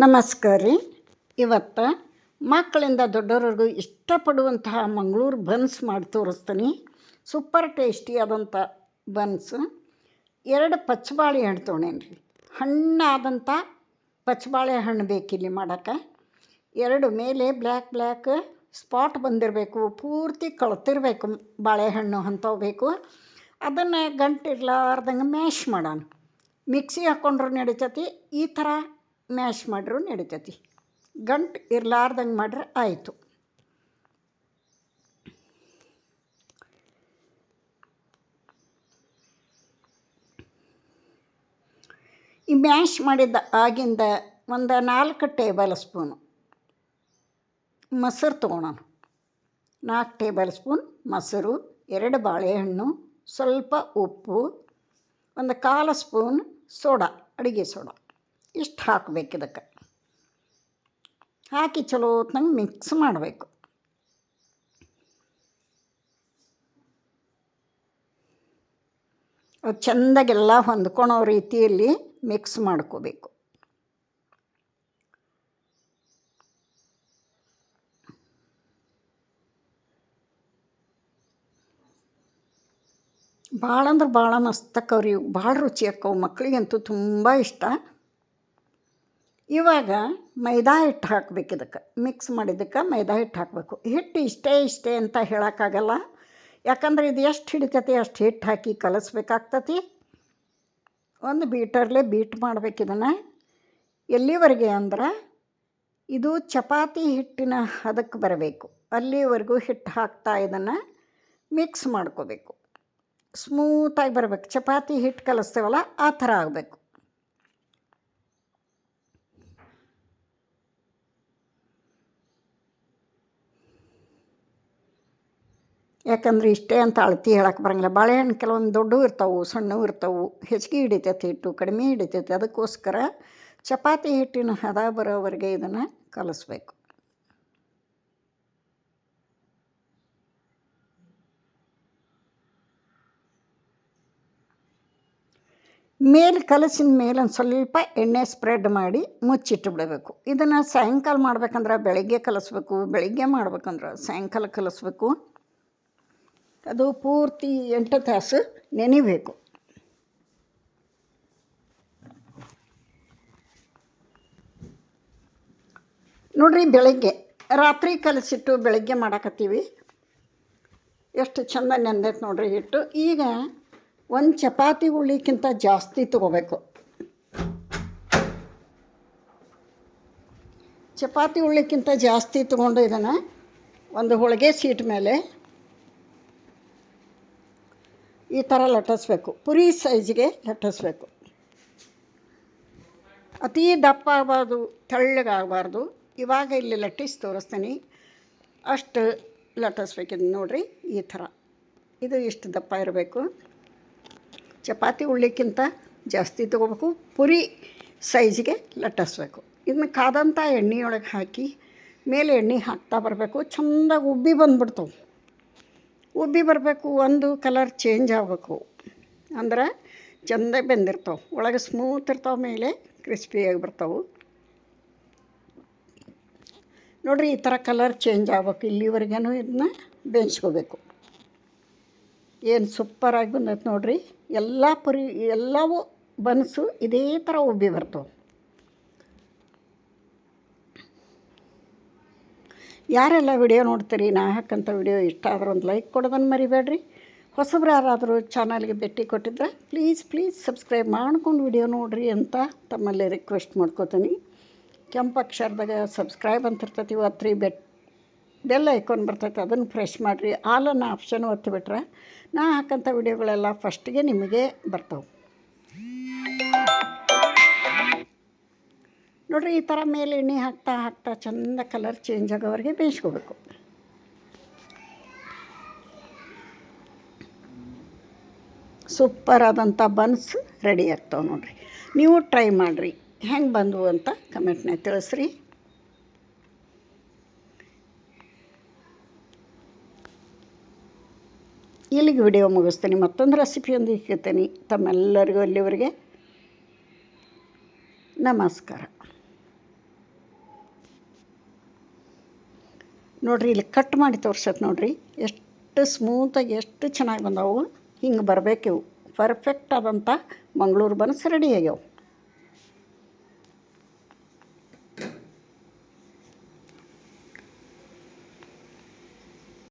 ನಮಸ್ಕಾರ ರೀ. ಇವತ್ತು ಮಕ್ಕಳಿಂದ ದೊಡ್ಡವರೆಗೂ ಇಷ್ಟಪಡುವಂತಹ ಮಂಗಳೂರು ಬನ್ಸ್ ಮಾಡಿ ತೋರಿಸ್ತೀನಿ. ಸೂಪರ್ ಟೇಸ್ಟಿ ಆದಂಥ ಬನ್ಸ್. 2 ಪಚ್ಚಬಾಳೆ ಹಣ್ಣು ತೊಗೊಂಡೇನಿ ರೀ. ಹಣ್ಣಾದಂಥ ಪಚ್ಚಬಾಳೆ ಹಣ್ಣು ಬೇಕಿಲ್ಲಿ ಮಾಡೋಕ್ಕೆ. 2 ಮೇಲೆ ಬ್ಲ್ಯಾಕ್ ಸ್ಪಾಟ್ ಬಂದಿರಬೇಕು, ಪೂರ್ತಿ ಕಳ್ತಿರ್ಬೇಕು ಬಾಳೆಹಣ್ಣು ಅಂಥವು ಬೇಕು. ಅದನ್ನು ಗಂಟಿರ್ಲಾರ್ದಂಗೆ ಮ್ಯಾಶ್ ಮಾಡೋಣ. ಮಿಕ್ಸಿ ಹಾಕ್ಕೊಂಡ್ರೂ ನಡಿತೈತಿ, ಈ ಥರ ಮ್ಯಾಶ್ ಮಾಡ್ರೂ ನಡಿತೈತಿ. ಗಂಟು ಇರ್ಲಾರ್ದಂಗೆ ಮಾಡ್ರೆ ಆಯಿತು. ಈ ಮ್ಯಾಶ್ ಮಾಡಿದ್ದ ಆಗಿಂದ ಒಂದು 4 ಟೇಬಲ್ ಸ್ಪೂನು ಮೊಸರು ತೊಗೊಳೋಣ. 4 ಟೇಬಲ್ ಸ್ಪೂನ್ ಮೊಸರು, 2 ಬಾಳೆಹಣ್ಣು, ಸ್ವಲ್ಪ ಉಪ್ಪು, ಒಂದು 1/4 ಸ್ಪೂನ್ ಸೋಡಾ, ಅಡುಗೆ ಸೋಡಾ. ಇಷ್ಟು ಹಾಕಬೇಕು. ಇದಕ್ಕೆ ಹಾಕಿ ಚಲೋ ಹೊತ್ನಂಗೆ ಮಿಕ್ಸ್ ಮಾಡಬೇಕು. ಅದು ಚೆಂದಾಗೆಲ್ಲ ಹೊಂದ್ಕೊಳೋ ರೀತಿಯಲ್ಲಿ ಮಿಕ್ಸ್ ಮಾಡ್ಕೋಬೇಕು. ಭಾಳ ಅಂದ್ರೆ ಭಾಳ ಮಸ್ತ್ ಅಕ್ಕವ್ರಿ, ಭಾಳ ರುಚಿ ಅಕ್ಕವು. ಮಕ್ಕಳಿಗಂತೂ ತುಂಬ ಇಷ್ಟ. ಇವಾಗ ಮೈದಾ ಹಿಟ್ಟು ಹಾಕ್ಬೇಕು. ಇದಕ್ಕೆ ಮಿಕ್ಸ್ ಮಾಡಿದ್ದಕ್ಕೆ ಮೈದಾ ಹಿಟ್ಟು ಹಾಕಬೇಕು. ಹಿಟ್ಟು ಇಷ್ಟೇ ಅಂತ ಹೇಳೋಕ್ಕಾಗಲ್ಲ, ಯಾಕಂದ್ರೆ ಇದು ಎಷ್ಟು ಹಿಡಿತೈತಿ ಅಷ್ಟು ಹಿಟ್ಟು ಹಾಕಿ ಕಲಿಸ್ಬೇಕಾಗ್ತತಿ. ಒಂದು ಬೀಟರ್ಲೆ ಬೀಟ್ ಮಾಡ್ಬೇಕು. ಇದನ್ನು ಎಲ್ಲಿವರೆಗೆ ಅಂದ್ರೆ ಇದು ಚಪಾತಿ ಹಿಟ್ಟಿನ ಹದಕ್ಕೆ ಬರಬೇಕು, ಅಲ್ಲಿವರೆಗೂ ಹಿಟ್ಟು ಹಾಕ್ತಾ ಇದನ್ನು ಮಿಕ್ಸ್ ಮಾಡ್ಕೋಬೇಕು. ಸ್ಮೂತಾಗಿ ಬರಬೇಕು. ಚಪಾತಿ ಹಿಟ್ಟು ಕಲಿಸ್ತೇವಲ್ಲ ಆ ಥರ ಆಗಬೇಕು. ಯಾಕಂದ್ರೆ ಇಷ್ಟೇ ಅಂತ ಅಳತಿ ಹೇಳಕ್ಕೆ ಬರೋಂಗಿಲ್ಲ. ಬಾಳೆಹಣ್ಣು ಕೆಲವೊಂದು ದೊಡ್ಡವು ಇರ್ತಾವೆ, ಸಣ್ಣವು ಇರ್ತಾವೆ, ಹೆಚ್ಚಿಗೆ ಹಿಡಿತೈತಿ ಹಿಟ್ಟು, ಕಡಿಮೆ ಹಿಡಿತೈತಿ. ಅದಕ್ಕೋಸ್ಕರ ಚಪಾತಿ ಹಿಟ್ಟಿನ ಹದ ಬರೋವರೆಗೆ ಇದನ್ನು ಕಲಿಸ್ಬೇಕು. ಮೇಲೆ ಕಲಸಿದ ಮೇಲೆ ಒಂದು ಸ್ವಲ್ಪ ಎಣ್ಣೆ ಸ್ಪ್ರೆಡ್ ಮಾಡಿ ಮುಚ್ಚಿಟ್ಟು ಬಿಡಬೇಕು. ಇದನ್ನು ಸಾಯಂಕಾಲ ಮಾಡ್ಬೇಕಂದ್ರೆ ಬೆಳಗ್ಗೆ ಕಲಿಸ್ಬೇಕು, ಬೆಳಗ್ಗೆ ಮಾಡ್ಬೇಕಂದ್ರೆ ಸಾಯಂಕಾಲ ಕಲಿಸ್ಬೇಕು. ಅದು ಪೂರ್ತಿ 8 ತಾಸು ನೆನಿಬೇಕು. ನೋಡಿರಿ, ಬೆಳಗ್ಗೆ ರಾತ್ರಿ ಕಲಸಿಟ್ಟು ಬೆಳಗ್ಗೆ ಮಾಡಾಕತ್ತೀವಿ. ಎಷ್ಟು ಚೆಂದ ನೆಂದೈತೆ ನೋಡಿರಿ ಹಿಟ್ಟು. ಈಗ ಒಂದು ಚಪಾತಿ ಉಳ್ಳಿಕ್ಕಿಂತ ಜಾಸ್ತಿ ತೊಗೋಬೇಕು. ಚಪಾತಿ ಉಳ್ಳಿಕ್ಕಿಂತ ಜಾಸ್ತಿ ತೊಗೊಂಡು ಇದನ್ನು ಒಂದು ಹೋಳಿಗೆ ಸೀಟ್ ಮೇಲೆ ಈ ಥರ ಲಟ್ಟಿಸ್ಬೇಕು. ಪುರಿ ಸೈಜ್ಗೆ ಲಟ್ಟಿಸ್ಬೇಕು. ಅತೀ ದಪ್ಪ ಆಗಬಾರ್ದು, ತೆಳ್ಳಗಾಗಬಾರ್ದು. ಇವಾಗ ಇಲ್ಲಿ ಲಟ್ಟಿಸಿ ತೋರಿಸ್ತೀನಿ. ಅಷ್ಟು ಲಟ್ಟಿಸ್ಬೇಕಿದ್ದು ನೋಡಿರಿ, ಈ ಥರ. ಇದು ಇಷ್ಟು ದಪ್ಪ ಇರಬೇಕು. ಚಪಾತಿ ಉಳ್ಳಿಕ್ಕಿಂತ ಜಾಸ್ತಿ ತೊಗೋಬೇಕು. ಪುರಿ ಸೈಜ್ಗೆ ಲಟ್ಟಿಸ್ಬೇಕು. ಇದನ್ನ ಕಾದಂಥ ಎಣ್ಣೆಯೊಳಗೆ ಹಾಕಿ ಮೇಲೆ ಎಣ್ಣೆ ಹಾಕ್ತಾ ಬರಬೇಕು. ಚೆಂದಾಗಿ ಉಬ್ಬಿ ಬಂದುಬಿಡ್ತಾವೆ. ಉಬ್ಬಿ ಬರಬೇಕು, ಒಂದು ಕಲರ್ ಚೇಂಜ್ ಆಗಬೇಕು. ಅಂದ್ರೆ ಚೆಂದ ಬೆಂದಿರ್ತಾವೆ, ಒಳಗೆ ಸ್ಮೂತ್ ಇರ್ತಾವೆ, ಮೇಲೆ ಕ್ರಿಸ್ಪಿಯಾಗಿ ಬರ್ತಾವೆ. ನೋಡಿರಿ, ಈ ಥರ ಕಲರ್ ಚೇಂಜ್ ಆಗ್ಬೇಕು. ಇಲ್ಲಿವರೆಗೂ ಇದನ್ನ ಬೇಯಿಸ್ಕೋಬೇಕು. ಏನು ಸೂಪರಾಗಿ ಬಂದೈತೆ ನೋಡಿರಿ. ಎಲ್ಲವೂ ಬನ್ಸು ಇದೇ ಥರ ಉಬ್ಬಿ ಬರ್ತವೆ. ಯಾರೆಲ್ಲ ವಿಡಿಯೋ ನೋಡ್ತೀರಿ, ನಾ ಹಾಕಂಥ ವಿಡಿಯೋ ಇಷ್ಟ ಆದ್ರೆ ಒಂದು ಲೈಕ್ ಕೊಡೋದನ್ನು ಮರಿಬೇಡ್ರಿ. ಹೊಸಬ್ರು ಯಾರಾದರೂ ಚಾನಲ್ಗೆ ಭೇಟಿ ಕೊಟ್ಟಿದ್ರೆ ಪ್ಲೀಸ್ ಸಬ್ಸ್ಕ್ರೈಬ್ ಮಾಡ್ಕೊಂಡು ವಿಡಿಯೋ ನೋಡಿರಿ ಅಂತ ತಮ್ಮಲ್ಲಿ ರಿಕ್ವೆಸ್ಟ್ ಮಾಡ್ಕೋತೀನಿ. ಕೆಂಪು ಅಕ್ಷರದಾಗ ಸಬ್ಸ್ಕ್ರೈಬ್ ಅಂತ ಇರ್ತೈತಿ, ಒತ್ತಿರಿ. ಬೆಲ್ ಐಕಾನ್ ಬರ್ತೈತೆ, ಅದನ್ನು ಪ್ರೆಸ್ ಮಾಡಿರಿ. ಆಲನ್ನು ಆಪ್ಷನ್ ಒತ್ತಿಬಿಟ್ರೆ ನಾ ಹಾಕಂಥ ವಿಡಿಯೋಗಳೆಲ್ಲ ಫಸ್ಟಿಗೆ ನಿಮಗೆ ಬರ್ತಾವೆ. ನೋಡಿರಿ, ಈ ಥರ ಮೇಲೆ ಎಣ್ಣೆ ಹಾಕ್ತಾ ಚೆಂದ ಕಲರ್ ಚೇಂಜ್ ಆಗೋವರೆಗೆ ಬೇಯಿಸ್ಕೋಬೇಕು. ಸೂಪರ್ ಆದಂಥ ಬನ್ಸ್ ರೆಡಿ ಆಗ್ತಾವೆ ನೋಡಿರಿ. ನೀವು ಟ್ರೈ ಮಾಡಿರಿ, ಹೆಂಗೆ ಬಂದವು ಅಂತ ಕಮೆಂಟ್ನಾಗ ತಿಳಿಸ್ರಿ. ಇಲ್ಲಿಗೆ ವಿಡಿಯೋ ಮುಗಿಸ್ತೀನಿ. ಮತ್ತೊಂದು ರೆಸಿಪಿಯೊಂದಿಗೆ ಸಿಗ್ತೀನಿ. ತಮ್ಮೆಲ್ಲರಿಗೂ ಅಲ್ಲಿವರೆಗೆ ನಮಸ್ಕಾರ. ನೋಡಿರಿ ಇಲ್ಲಿ ಕಟ್ ಮಾಡಿ ತೋರ್ಸತ್ತೆ ನೋಡಿರಿ, ಎಷ್ಟು ಸ್ಮೂತಾಗಿ ಎಷ್ಟು ಚೆನ್ನಾಗಿ ಬಂದವು. ಹಿಂಗೆ ಬರಬೇಕು ಇವು. ಪರ್ಫೆಕ್ಟ್ ಆದಂಥ ಮಂಗಳೂರು ಬನ್ಸ್ ರೆಡಿ ಆಗ್ಯಾವ.